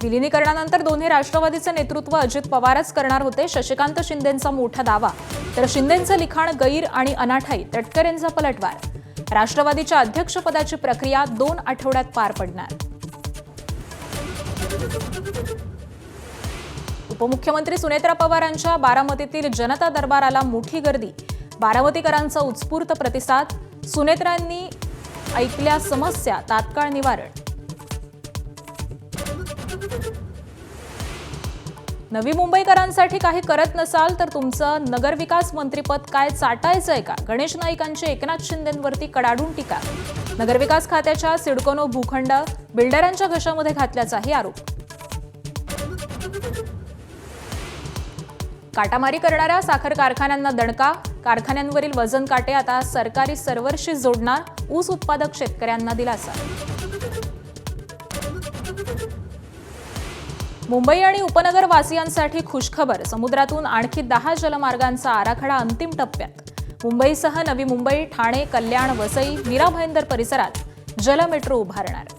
विलिनीकरणानंतर दोन्ही राष्ट्रवादीचे नेतृत्व अजित पवारच करणार होते. शशिकांत शिंदेंचा मोठा दावा, तर शिंदेंचं लिखाण गैर आणि अनाठाई. तटकरेंचा पलटवार. राष्ट्रवादीच्या अध्यक्षपदाची प्रक्रिया 2 आठवड्यात पार पडणार. उपमुख्यमंत्री सुनेत्रा पवारांच्या बारामतीतील जनता दरबाराला मोठी गर्दी. बारामतीकरांचा उत्स्फूर्त प्रतिसाद. सुनेत्रांनी ऐकल्या समस्या, तात्काळ निवारण. नवी मुंबईकरांसाठी काही करत नसाल तर तुमचं नगरविकास मंत्रीपद काय चाटायचंय का? गणेश नाईकांची एकनाथ शिंदेंवरती कडाडून टीका. नगरविकास खात्याच्या सिडकोनो भूखंड बिल्डरांच्या घशामध्ये घातल्याचाही आरोप. काटामारी करणाऱ्या साखर कारखान्यांना दणका. कारखान्यांवरील वजन काटे आता सरकारी सर्व्हरशी जोडणार. ऊस उत्पादक शेतकऱ्यांना दिलासा. मुंबई आणि उपनगर वासियांसाठी खुशखबर. समुद्रातून आणखी 10 जलमार्गांचा आराखडा अंतिम टप्प्यात. मुंबईसह नवी मुंबई, ठाणे, कल्याण, वसई, मीरा भाईंदर परिसरात जल मेट्रो उभारणार.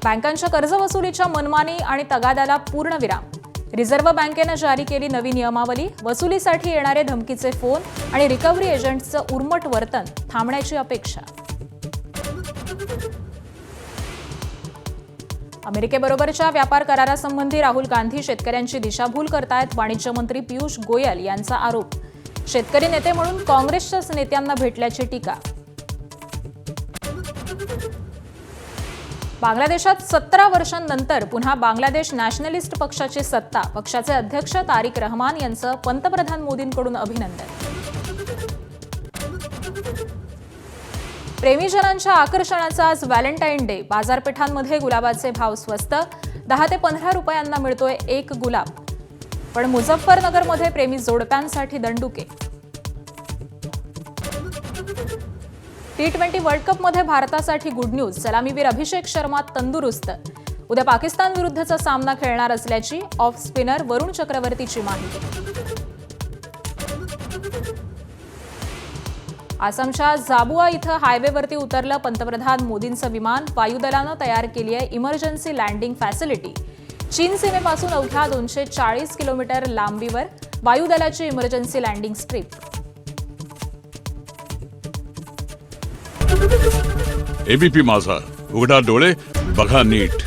बँकांच्या कर्जवसुलीच्या मनमानी आणि तगाद्याला पूर्णविराम. रिझर्व्ह बँकेनं जारी केली नवी नियमावली. वसुलीसाठी येणारे धमकीचे फोन आणि रिकव्हरी एजंट्सचं उर्मट वर्तन थांबण्याची अपेक्षा. अमेरिकेबरोबरच्या व्यापार करारासंबंधी राहुल गांधी शेतकऱ्यांची दिशाभूल करतायत. वाणिज्य मंत्री पियुष गोयल यांचा आरोप. शेतकरी नेते म्हणून काँग्रेसच्याच नेत्यांना भेटल्याची टीका. बांगलादेशात 17 वर्षांनंतर पुन्हा बांगलादेश नॅशनलिस्ट पक्षाची सत्ता. पक्षाचे अध्यक्ष तारिक रहमान यांचं पंतप्रधान मोदींकडून अभिनंदन. प्रेमीजनांच्या आकर्षणाचा आज व्हॅलेंटाईन डे. बाजारपेठांमध्ये गुलाबाचे भाव स्वस्त. 10 ते 15 रुपयांना मिळतोय एक गुलाब. पण मुझफ्फरनगरमध्ये प्रेमी जोडप्यांसाठी दंडुके. T20 वर्ल्ड कपमध्ये भारतासाठी गुड न्यूज. सलामीवीर अभिषेक शर्मा तंदुरुस्त. उद्या पाकिस्तान विरुद्धचा सामना खेळणार असल्याची ऑफ स्पिनर वरुण चक्रवर्तीची माहिती. आसामच्या झाबुआ इथं हायवेवरती उतरलं पंतप्रधान मोदींचं विमान. वायुदलानं तयार केली आहे इमर्जन्सी लँडिंग फॅसिलिटी. चीन सीमेपासून अवघ्या 240 किलोमीटर लांबीवर वायुदलाची इमर्जन्सी लँडिंग स्ट्रीप. एबीपी माझा, उघडा डोळे बघा नीट.